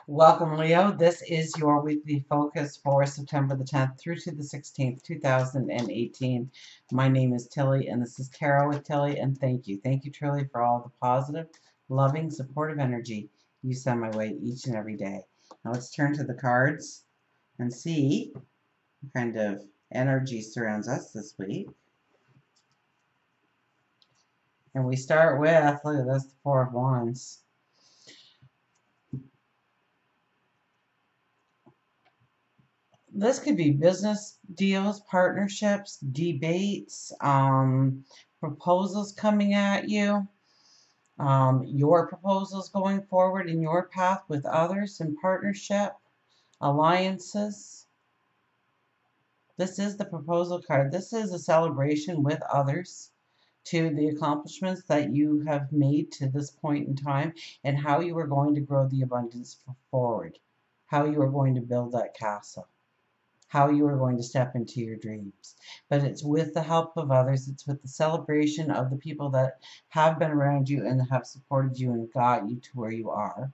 Welcome, Leo. This is your weekly focus for September the 10th through to the 16th, 2018. My name is Tilly, and this is Tarot with Tilly, and thank you. Thank you, truly, for all the positive, loving, supportive energy you send my way each and every day. Now let's turn to the cards and see what kind of energy surrounds us this week. And we start with, look at this, the Four of Wands. This could be business deals, partnerships, debates, proposals coming at you, your proposals going forward in your path with others in partnership, alliances. This is the proposal card. This is a celebration with others to the accomplishments that you have made to this point in time and how you are going to grow the abundance forward, how you are going to build that castle, how you are going to step into your dreams. But it's with the help of others, it's with the celebration of the people that have been around you and have supported you and got you to where you are.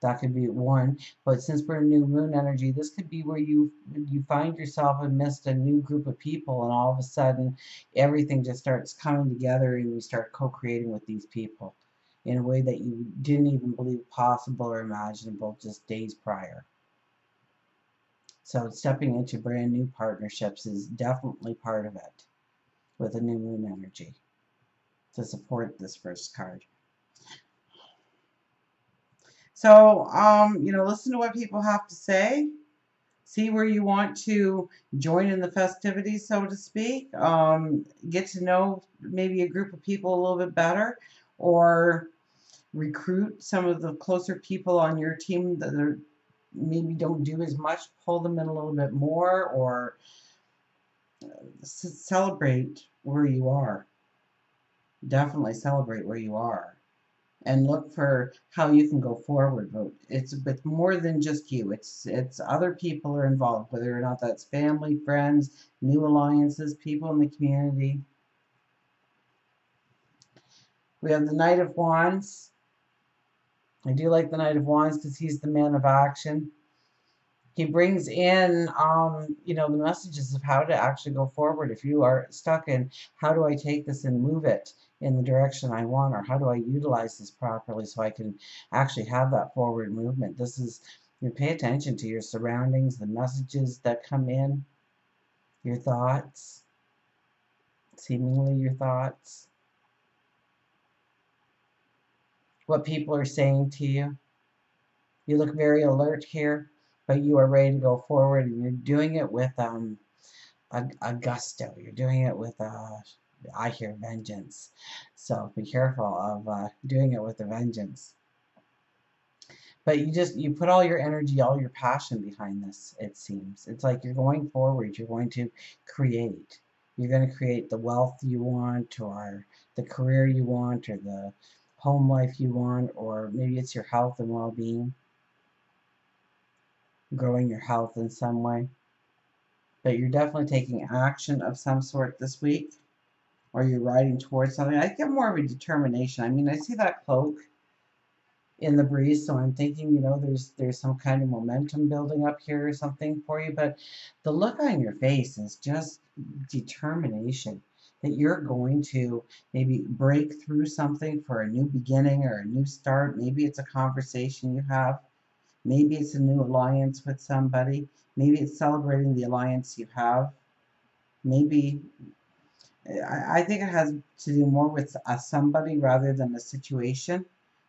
That could be one. But since we're in new moon energy, this could be where you find yourself amidst a new group of people, and all of a sudden everything just starts coming together and you start co-creating with these people in a way that you didn't even believe possible or imaginable just days prior. So stepping into brand new partnerships is definitely part of it with a new moon energy to support this first card. So, listen to what people have to say. See where you want to join in the festivities, so to speak. Get to know maybe a group of people a little bit better, or recruit some of the closer people on your team that are maybe don't do as much, pull them in a little bit more, or celebrate where you are. Definitely celebrate where you are and look for how you can go forward. But it's more than just you. It's other people are involved, whether or not that's family, friends, new alliances, people in the community. We have the Knight of Wands. I do like the Knight of Wands because he's the man of action. He brings in, the messages of how to actually go forward. If you are stuck in, how do I take this and move it in the direction I want, or how do I utilize this properly so I can actually have that forward movement? This is, pay attention to your surroundings, the messages that come in, your thoughts, seemingly your thoughts, what people are saying to you. You look very alert here, but you are ready to go forward, and you're doing it with a gusto. You're doing it with I hear vengeance. So be careful of doing it with a vengeance. But you put all your energy, all your passion behind this, it seems. It's like you're going forward. You're going to create. You're going to create the wealth you want, or the career you want, or the home life you want, or maybe it's your health and well-being, growing your health in some way. But you're definitely taking action of some sort this week, or you're riding towards something. I get more of a determination. I mean, I see that cloak in the breeze, so I'm thinking, there's some kind of momentum building up here or something for you. But the look on your face is just determination that you're going to maybe break through something for a new beginning or a new start. Maybe it's a conversation you have. Maybe it's a new alliance with somebody. Maybe it's celebrating the alliance you have. Maybe I think it has to do more with a somebody rather than a situation,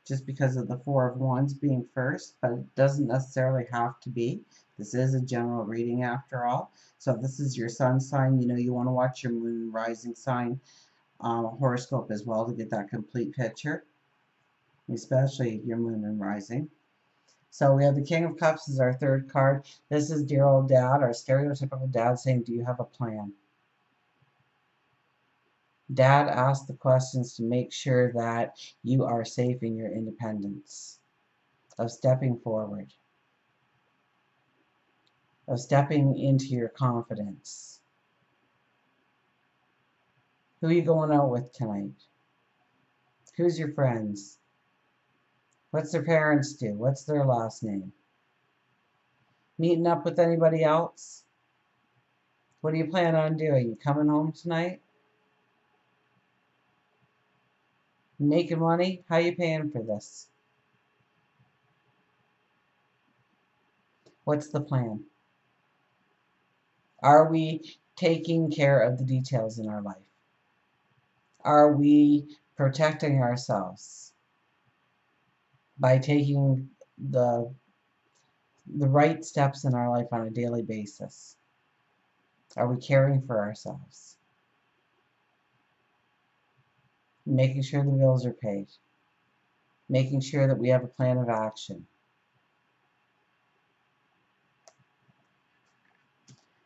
just because of the Four of Wands being first, but it doesn't necessarily have to be. This is a general reading after all. So if this is your sun sign, you want to watch your moon and rising sign horoscope as well to get that complete picture, especially your moon and rising. So we have the King of Cups as our third card. This is dear old dad, our stereotypical dad, saying, do you have a plan? Dad asks the questions to make sure that you are safe in your independence, of stepping forward, of stepping into your confidence. Who are you going out with tonight? Who's your friends? What's their parents do? What's their last name? Meeting up with anybody else? What do you plan on doing? You coming home tonight? Making money? How you paying for this? What's the plan? Are we taking care of the details in our life? Are we protecting ourselves by taking the right steps in our life on a daily basis? Are we caring for ourselves? Making sure the bills are paid. Making sure that we have a plan of action.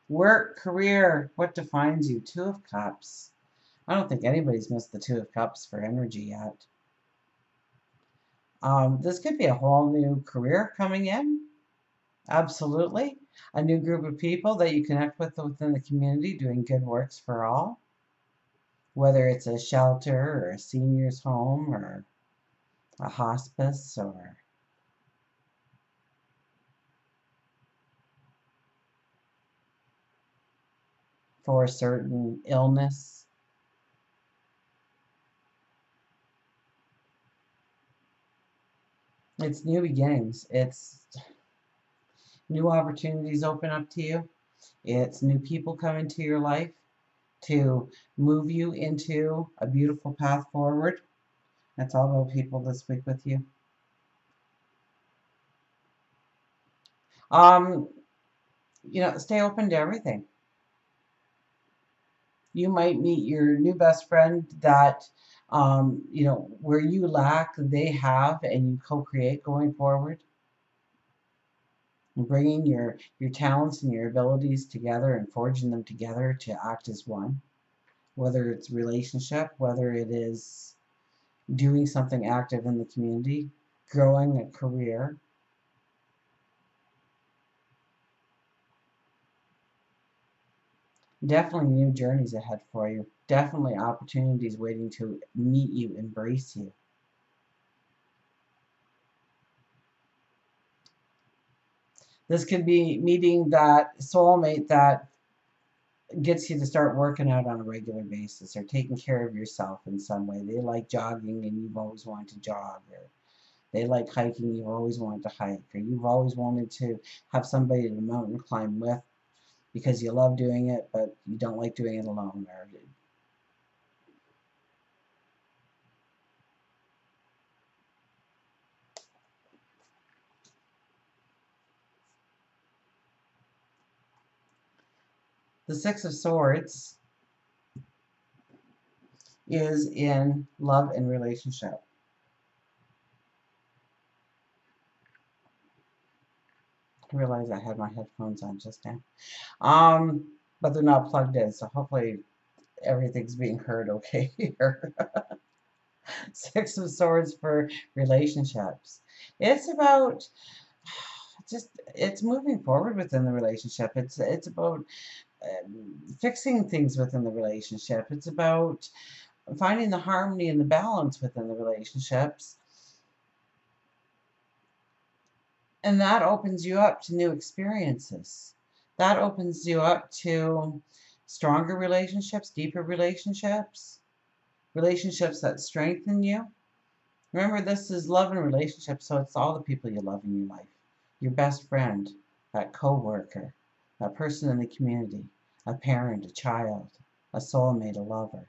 Work, career, what defines you? Two of Cups. I don't think anybody's missed the Two of Cups for energy yet. This could be a whole new career coming in. Absolutely. A new group of people that you connect with within the community doing good works for all. Whether it's a shelter or a senior's home or a hospice or for a certain illness. It's new beginnings. It's new opportunities open up to you. It's new people come into your life to move you into a beautiful path forward. That's all about people this week with you. Um, stay open to everything. You might meet your new best friend that, where you lack, they have, and you co-create going forward. And bringing your talents and your abilities together and forging them together to act as one. Whether it's relationship, whether it is doing something active in the community, growing a career. Definitely new journeys ahead for you. Definitely opportunities waiting to meet you, embrace you. This could be meeting that soulmate that gets you to start working out on a regular basis or taking care of yourself in some way. They like jogging and you've always wanted to jog, or they like hiking, you've always wanted to hike, or you've always wanted to have somebody to mountain climb with because you love doing it, but you don't like doing it alone. Or the Six of Swords is in love and relationship. I realized I had my headphones on just now. But they're not plugged in, so hopefully everything's being heard okay here. Six of Swords for relationships. It's about it's moving forward within the relationship. It's about fixing things within the relationship. It's about finding the harmony and the balance within the relationships. And that opens you up to new experiences. That opens you up to stronger relationships, deeper relationships, relationships that strengthen you. Remember, this is love and relationships, so it's all the people you love in your life. Your best friend, that coworker, that person in the community, a parent, a child, a soulmate, a lover.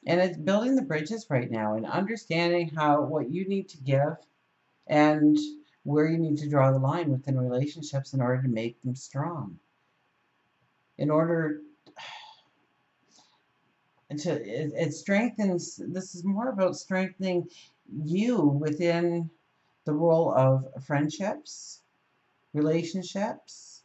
And it's building the bridges right now and understanding what you need to give and where you need to draw the line within relationships in order to make them strong. In order it strengthens, this is more about strengthening you within the role of friendships, relationships.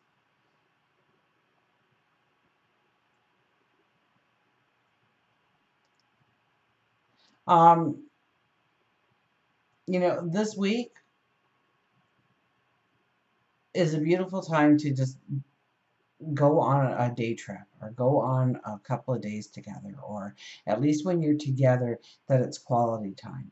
Um, this week is a beautiful time to just go on a day trip or go on a couple of days together, or at least when you're together, that it's quality time.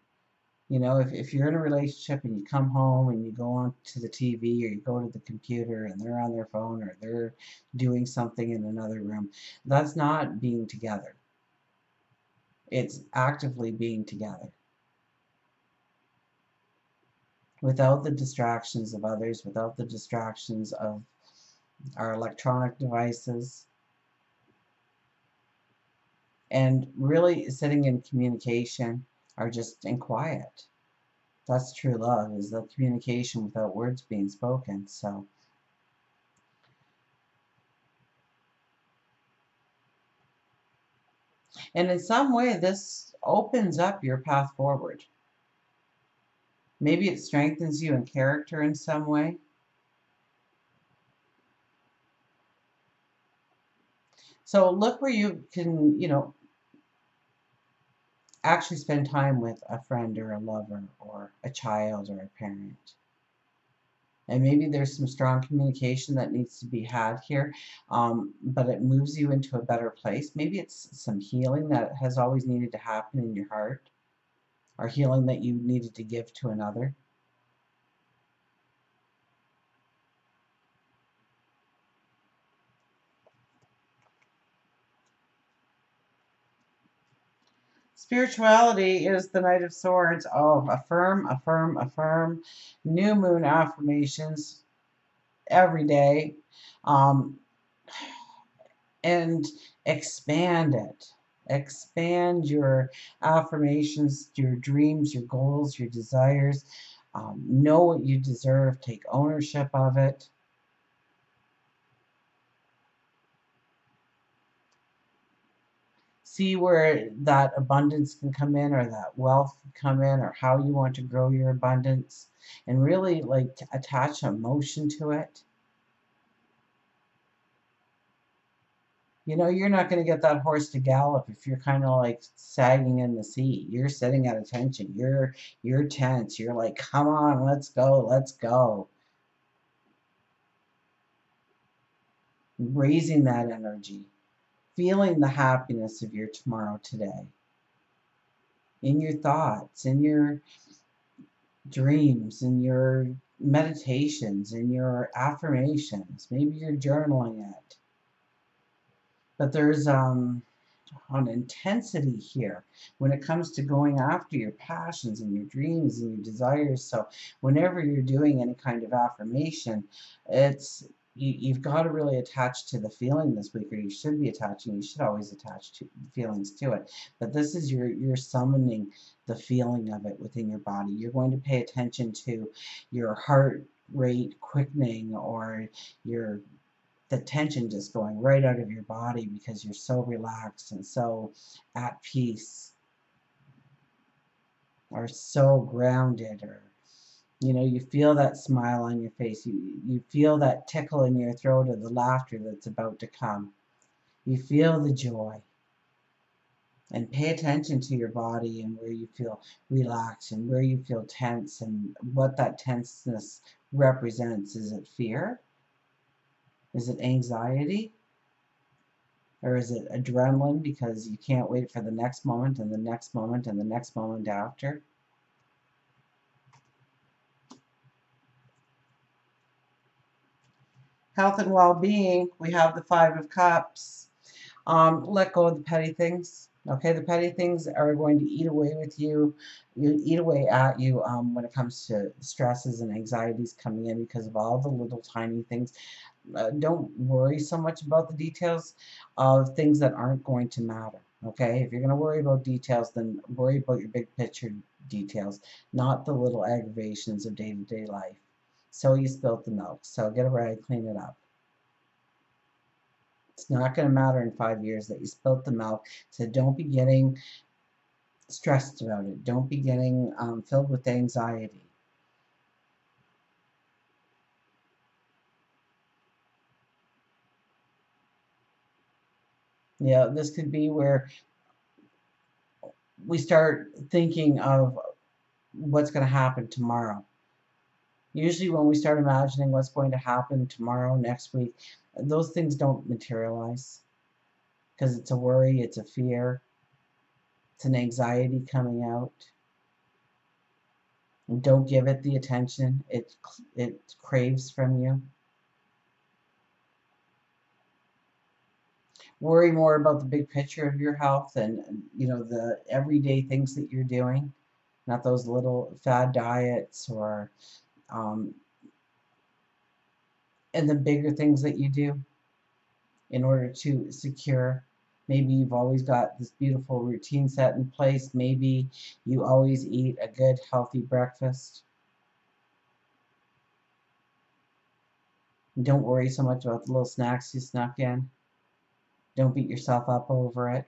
You know, if you're in a relationship and you come home and you go on to the TV or you go to the computer and they're on their phone or they're doing something in another room, that's not being together. It's actively being together without the distractions of others, without the distractions of our electronic devices, and really sitting in communication or just in quiet. That's true love, is the communication without words being spoken. So, and in some way, this opens up your path forward. Maybe it strengthens you in character in some way. So look where you can, actually spend time with a friend or a lover or a child or a parent. And maybe there's some strong communication that needs to be had here, but it moves you into a better place. Maybe it's some healing that has always needed to happen in your heart, or healing that you needed to give to another. Spirituality is the Knight of Swords. Oh, affirm, affirm, affirm. New moon affirmations every day. Um, and expand it. Expand your affirmations, your dreams, your goals, your desires. Know what you deserve. Take ownership of it. See where that abundance can come in, or that wealth can come in, or how you want to grow your abundance, and really like attach emotion to it. You know, you're not going to get that horse to gallop if you're kind of like sagging in the seat. You're sitting at attention. You're tense. You're like, come on, let's go, let's go. Raising that energy, feeling the happiness of your tomorrow today, in your thoughts, in your dreams, in your meditations, in your affirmations. Maybe you're journaling it. But there's an intensity here when it comes to going after your passions and your dreams and your desires. So whenever you're doing any kind of affirmation, you've got to really attach to the feeling this week, or you should be attaching. You should always attach to feelings to it. But this is you're summoning the feeling of it within your body. You're going to pay attention to your heart rate quickening, or your the tension just going right out of your body because you're so relaxed and so at peace, or so grounded, or you feel that smile on your face, you feel that tickle in your throat of the laughter that's about to come, you feel the joy. And pay attention to your body and where you feel relaxed and where you feel tense, and what that tenseness represents. Is it fear? Is it anxiety? Or is it adrenaline because you can't wait for the next moment and the next moment and the next moment after? Health and well-being, we have the Five of Cups. Let go of the petty things. Okay, the petty things are going to eat away with you. You eat away at you when it comes to stresses and anxieties coming in because of all the little tiny things. Don't worry so much about the details of things that aren't going to matter. Okay, if you're going to worry about details, then worry about your big picture details, not the little aggravations of day-to-day life. So you spilt the milk, so get a rag, clean it up. It's not going to matter in 5 years that you spilt the milk, so don't be getting stressed about it. Don't be getting filled with anxiety. This could be where we start thinking of what's going to happen tomorrow. Usually when we start imagining what's going to happen tomorrow, next week, those things don't materialize because it's a worry, it's a fear, it's an anxiety coming out. And don't give it the attention it craves from you. Worry more about the big picture of your health and the everyday things that you're doing, not those little fad diets or um, and the bigger things that you do in order to secure. Maybe you've always got this beautiful routine set in place. Maybe you always eat a good, healthy breakfast. Don't worry so much about the little snacks you snuck in. Don't beat yourself up over it.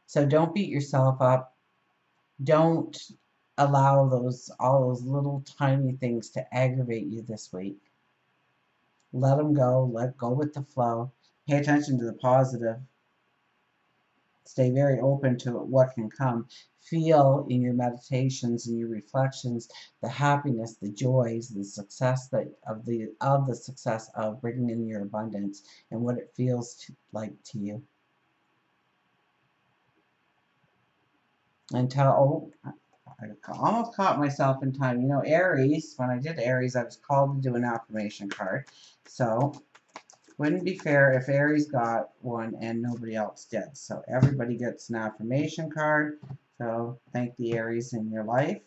So don't beat yourself up. Don't allow all those little tiny things to aggravate you this week. Let them go. Let go with the flow. Pay attention to the positive. Stay very open to what can come. Feel in your meditations and your reflections the happiness, the joys, the success of the success of bringing in your abundance and what it feels like to you. Until I almost caught myself in time. Aries, when I did Aries, I was called to do an affirmation card. So wouldn't be fair if Aries got one and nobody else did. So everybody gets an affirmation card. So thank the Aries in your life.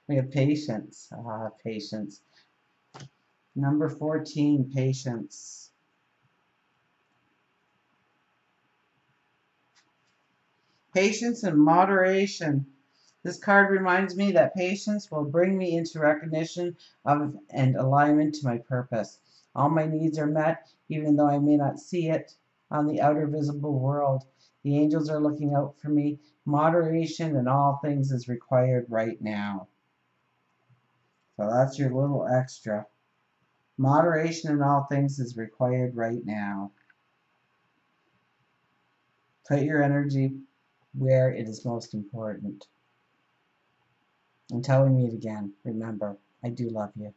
We have patience. Patience. Number 14, patience. Patience and moderation. This card reminds me that patience will bring me into recognition of and alignment to my purpose. All my needs are met, even though I may not see it on the outer visible world. The angels are looking out for me. Moderation in all things is required right now. So that's your little extra. Moderation in all things is required right now. Put your energy where it is most important. Until we meet again, remember, I do love you.